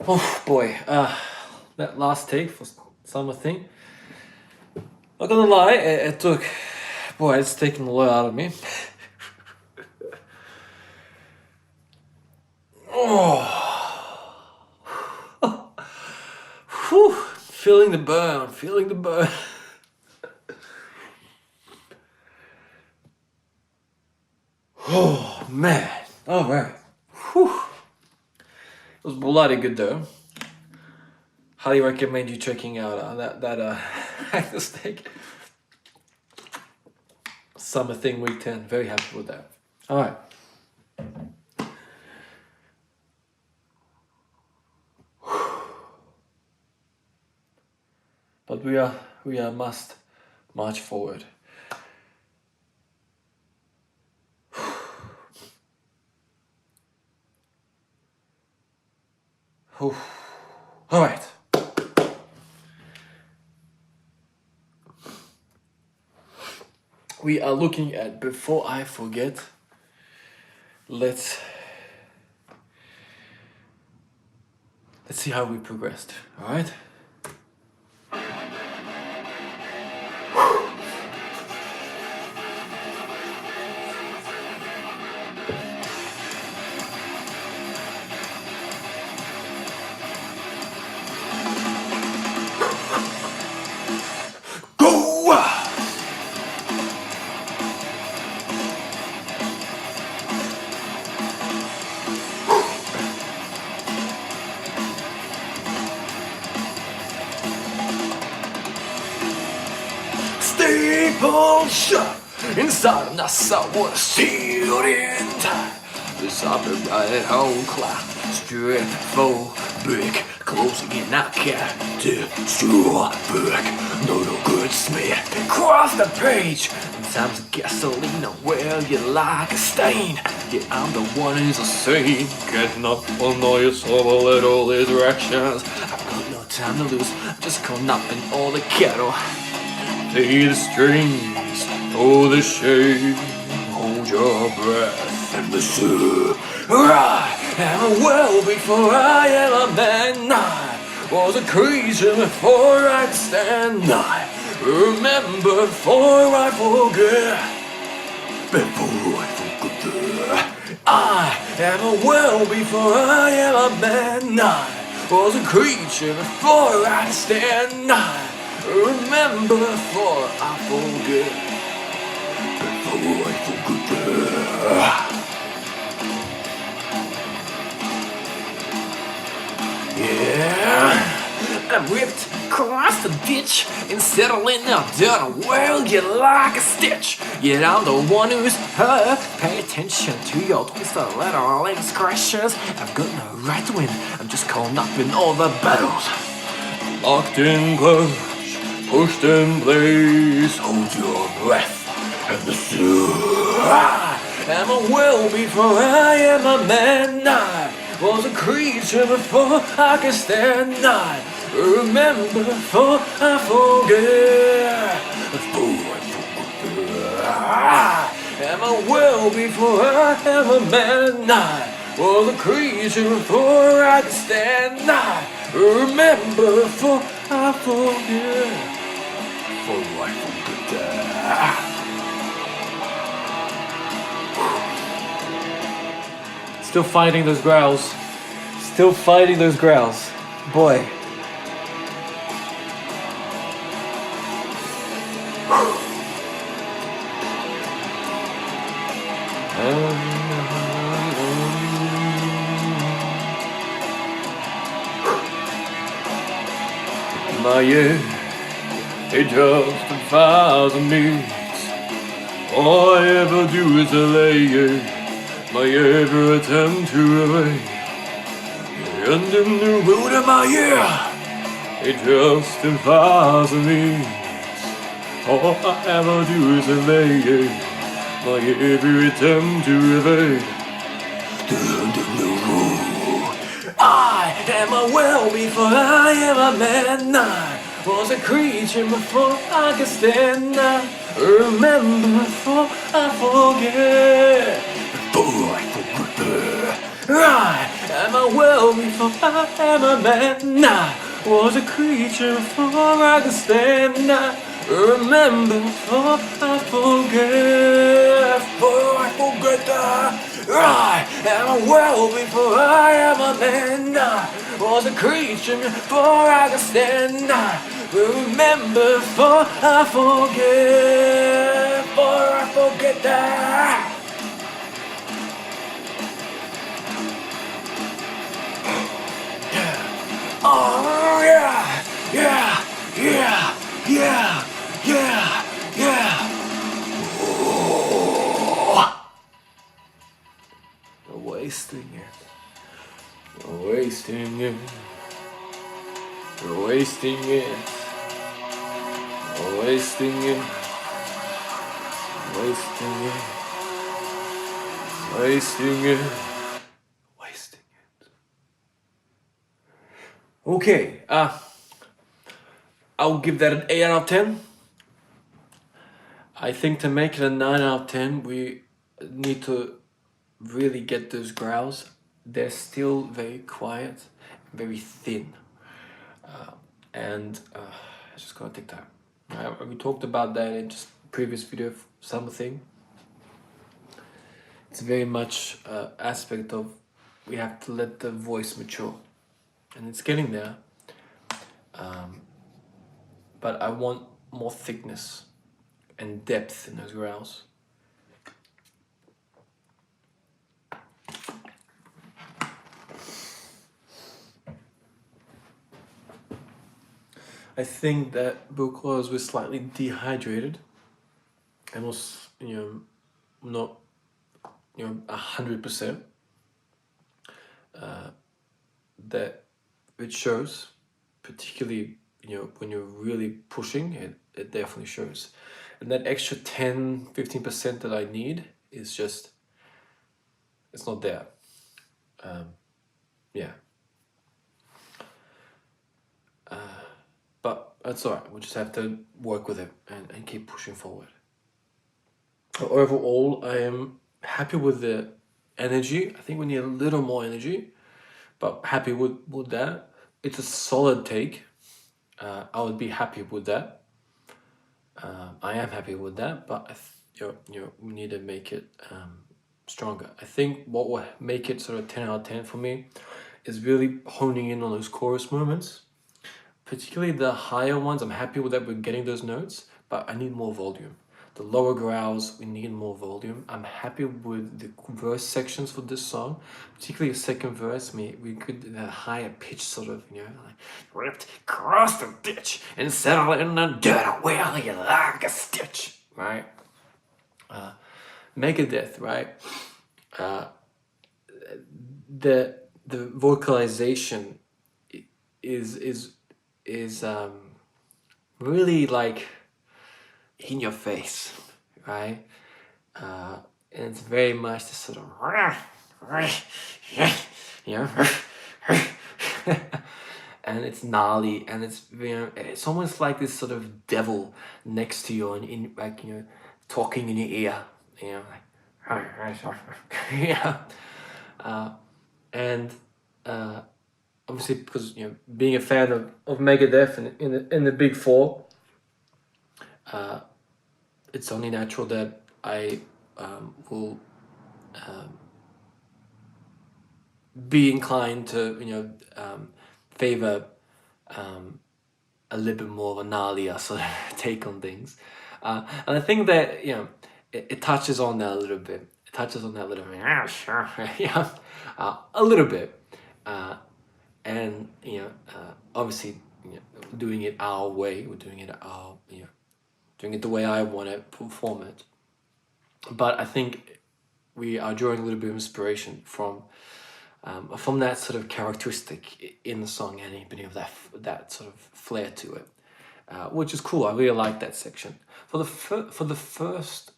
Oh boy, that last take for summer thing. Not gonna lie, it took, boy, it's taken a lot out of me. Oh, whew, feeling the burn, feeling the burn. Oh man, all right. Whew. It was bloody good though. Highly recommend you checking out that Hackness steak. Summer thing week 10. Very happy with that. All right. But we must march forward. All right. We are looking at, before I forget, let's see how we progressed. All right. Staple shut inside of Nassau, what a sealed in time. This right home clock, straight for brick, closing in I can't destroy brick. No good smith, cross the page. Times of gasoline, well you like a stain. Yeah, I'm the one who's a saint. Getting up on all your soul, let all these directions. I've got no time to lose, I'm just caught up in all the kettle. Play the strings, hold the shade, hold your breath and listen. I am a well before I am a man. I was a creature before I could stand. I remember before I forget. Before I forget. I am a well before I am a man. I was a creature before I could stand. I remember before I forget. Before I forget. Yeah, I'm ripped across the ditch and settling up down a world you like a stitch. Yet I'm the one who's hurt. Pay attention to your twisted little indiscretions. I've got no right to win, I'm just caught up in all the battles. Locked in clutch, pushed in place, hold your breath and listen. I am a will before I am a man. I was a creature before I could stand. I remember before I forget. Before I forget. I am a will before I am a man. I was a creature before I could stand. I remember before I forget. Before I forget. Still fighting those growls. Still fighting those growls. Boy. My year, it justifies me. All I ever do is delay it. My every attempt to evade. And in the root of my ear, it justifies me. All I ever do is delay my every attempt to evade. Stand in the room. I am a well before I am a man. I was a creature before I could stand. I remember before I forget. Before I forget. I am I well before I am a man? I was a creature before I could stand. I remember before I forget. Before I forget that I am a well before I am a man. I was a creature before I could stand. I remember before I forget. Before I forget that. Oh yeah, yeah, yeah, yeah, yeah, yeah. Oh. You're wasting it. You're wasting it. You're wasting it. You're wasting it. Wasting it. Wasting it. Wasting it. Okay, I'll give that an 8 out of 10. I think to make it a 9 out of 10, we need to really get those growls. They're still very quiet, very thin. And it's just gonna take time. We talked about that in just previous video, something. It's very much aspect of we have to let the voice mature. And it's getting there. But I want more thickness and depth in those growls. I think that vocals was slightly dehydrated and was, not, 100%. That it shows, particularly, when you're really pushing it, it definitely shows. And that extra 10-15% that I need is just, it's not there. Yeah. But that's alright, we'll just have to work with it and keep pushing forward. Overall, I am happy with the energy. I think we need a little more energy, but happy with that. It's a solid take. I would be happy with that. I am happy with that, but we need to make it stronger. I think what will make it sort of 10 out of 10 for me is really honing in on those chorus moments. Particularly the higher ones, I'm happy with that we're getting those notes, but I need more volume. The lower growls, we need more volume. I'm happy with the verse sections for this song, particularly the second verse. We could that higher pitch sort of, like ripped across the ditch and settle in the dirt where you like a stitch, right? Megadeth, right? The vocalization is really like in your face, right? And it's very much this sort of and it's gnarly, and it's almost like this sort of devil next to you and talking in your ear, and obviously because being a fan of Megadeth and in the Big Four, it's only natural that I will be inclined to favor a little bit more of a gnarlier sort of take on things, and I think that it touches on that a little bit. It touches on that a little bit. Sure, a little bit, and obviously doing it our way. We're doing it doing it the way I want to perform it. But I think we are drawing a little bit of inspiration from that sort of characteristic in the song, and a bit of that sort of flair to it, which is cool. I really like that section. For the first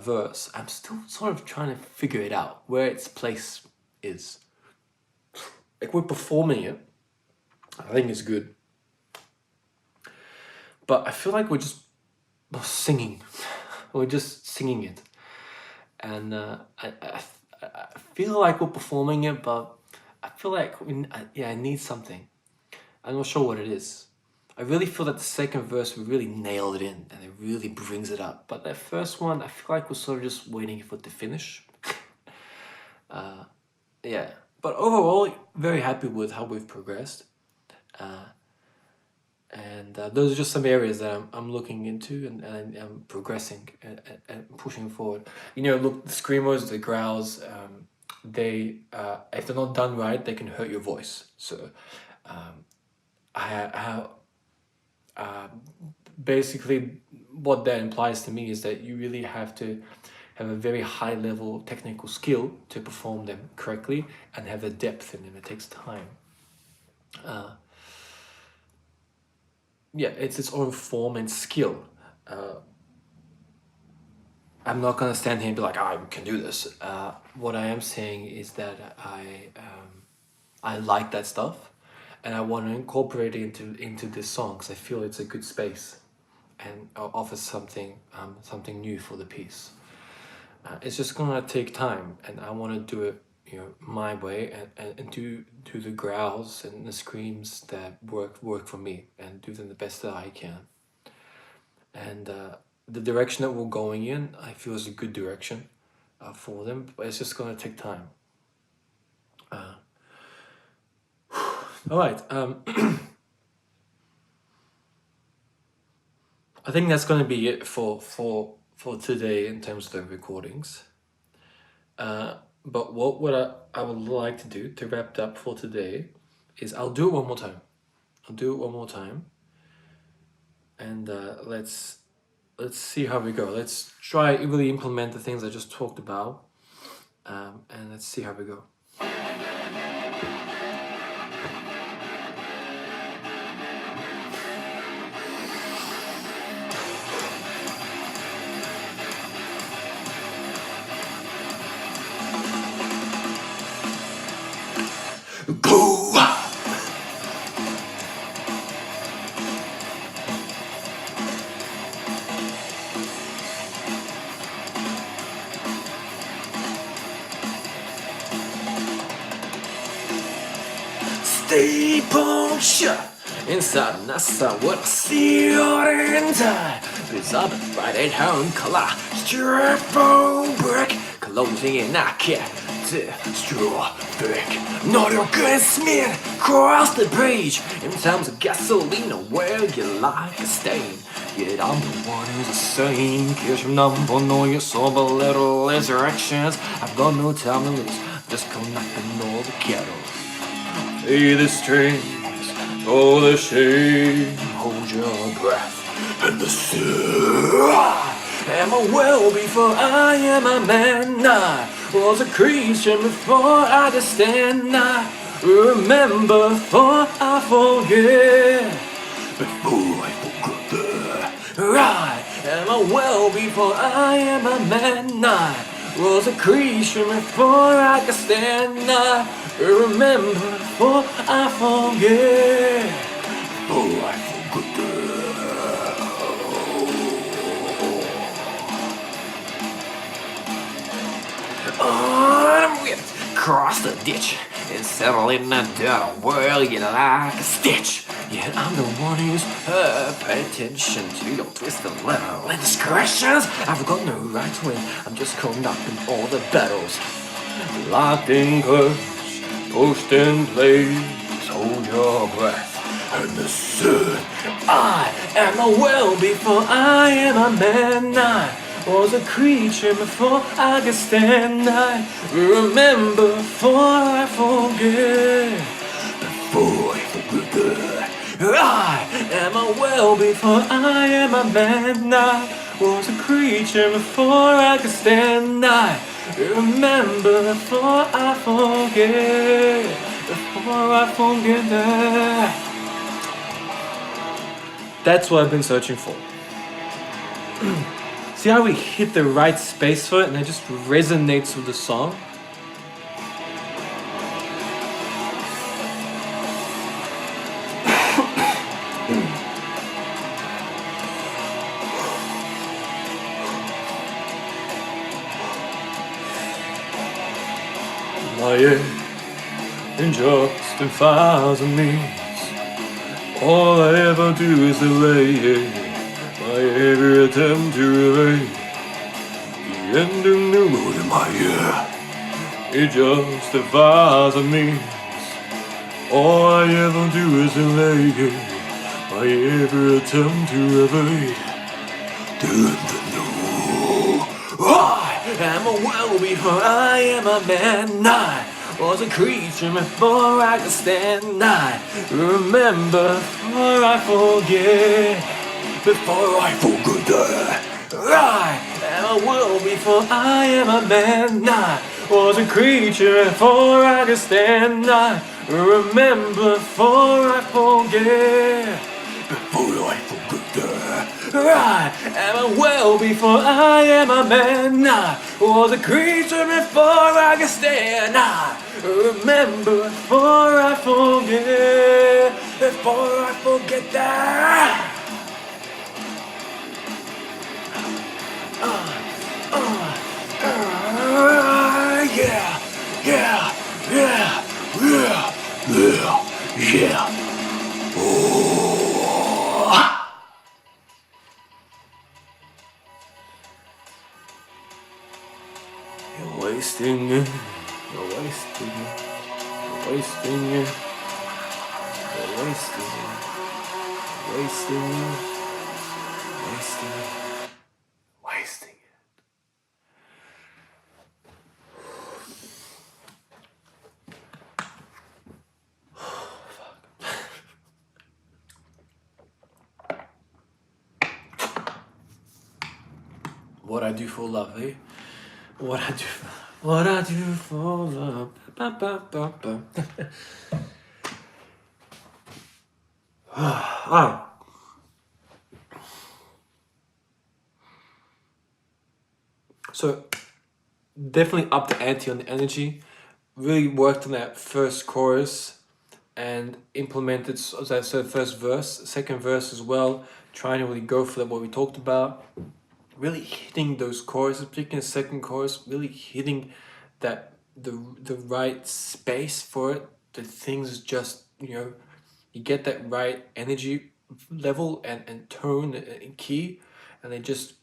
verse, I'm still sort of trying to figure it out where its place is. Like, we're performing it, I think it's good, but I feel like we're singing. We're just singing it, and I feel like we're performing it, but I feel like I need something. I'm not sure what it is. I really feel that the second verse we really nailed it in and it really brings it up. But that first one, I feel like we're sort of just waiting for it to finish. Yeah. But overall, very happy with how we've progressed. And those are just some areas that I'm looking into and I'm progressing and pushing forward. You know, look, the screamers, the growls, they if they're not done right, they can hurt your voice. So basically what that implies to me is that you really have to have a very high level technical skill to perform them correctly and have the depth in them. It takes time. Yeah, it's its own form and skill. I'm not gonna stand here and be like, I can do this. What I am saying is that I like that stuff, and I want to incorporate it into this song because I feel it's a good space, and offers something new for the piece. It's just gonna take time, and I want to do it, you know, my way, and do the growls and the screams that work for me, and do them the best that I can. And the direction that we're going in, I feel is a good direction for them, but it's just gonna take time. All right. I think that's gonna be it for today in terms of the recordings. But what I would like to do to wrap it up for today is I'll do it one more time. And let's see how we go. Let's try really implement the things I just talked about, and let's see how we go. Go! Stay bone shut inside NASA. What I see your entire because I've been right at home, color strip bone brick, closing in I can't straw thick. Not a good smear across the page in terms of gasoline or where you like a stain. Yet I'm the one who's a saint. Cause your number, know your sober little resurrections. I've got no time to lose, just come knocking all the kettles. Play the strings, oh the shame, hold your breath, and the sun. Am I well before I am a man? I was a creature before I understand. I remember before I forget. Before I forget. Right, am I well before I am a man? I was a creature before I could stand. I remember before I forget. Before I forget. I'm whipped across the ditch and settle in the dirt whirl you like a stitch. Yet I'm the one who's pay attention to your twisted little indiscretions. I've got no right to win, I'm just caught up in all the battles. Locked in close, pushed in place, hold your breath. And the sun, I am a well before I am a man. I was a creature before I could stand. I remember before I forget. Before I forget. I am a well before I am a man. I was a creature before I could stand. I remember before I forget. Before I forget. That's what I've been searching for. See how we hit the right space for it and it just resonates with the song? Lying in justifies me. All I ever do is delay my every attempt to evade the end of the mood in my ear. It justifies me. All I ever do is delay my every attempt to evade the end of the mood. I am a well before I am a man. I was a creature before I could stand. I remember before I forget. Before I forget. I am a world before I am a man. I was a creature before I could stand. I remember before I forget. Before I forget. I am a well before I am a man. I was a creature before I could stand. I remember before I forget. Before I forget that. Yeah, yeah, yeah, yeah, yeah, yeah. Oh. You're wasting it. You're wasting it. You're wasting it. You're wasting it. Wasting it. Wasting it. Wasting it. What I do for love, eh? What I do for love. Ba, ba, ba, ba. So definitely up the ante on the energy. Really worked on that first chorus and implemented, as I said, first verse, second verse as well. Trying to really go for what we talked about. Really hitting those choruses, particularly the second chorus, really hitting that the right space for it. The things just, you get that right energy level and tone and key, and they just,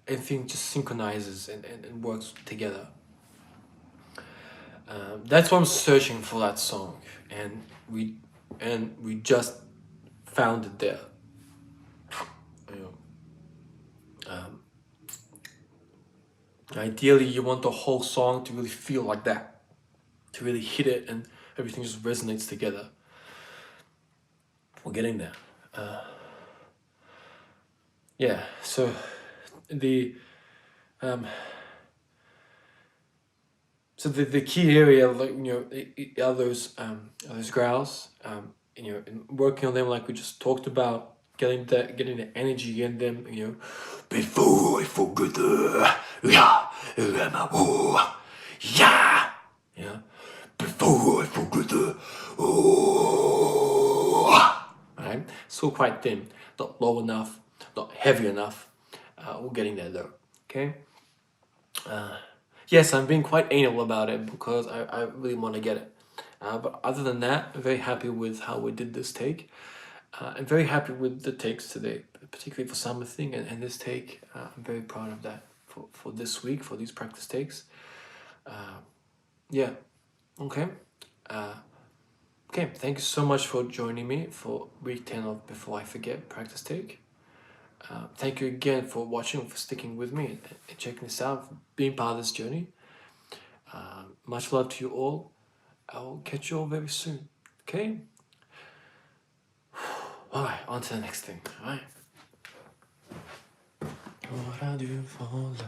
everything just synchronizes and works together. That's what I'm searching for, that song, and we just found it there. Ideally, you want the whole song to really feel like that, to really hit it, and everything just resonates together. We're getting there. Yeah. So the the key area, like, are those growls. And working on them, like we just talked about, getting the energy in them. Before I forget yeah, yeah, yeah. Before I forget right. Still quite thin, not low enough, not heavy enough. We're getting there though. Okay. Yes, I'm being quite anal about it because I really want to get it. But other than that, I'm very happy with how we did this take. I'm very happy with the takes today, particularly for Summer Thing and this take. I'm very proud of that for this week, for these practice takes. Yeah, okay. Okay, thank you so much for joining me for week 10 of Before I Forget practice take. Thank you again for watching, for sticking with me and checking this out, for being part of this journey. Much love to you all. I will catch you all very soon. Okay? Alright, on to the next thing. Alright. What I do for love.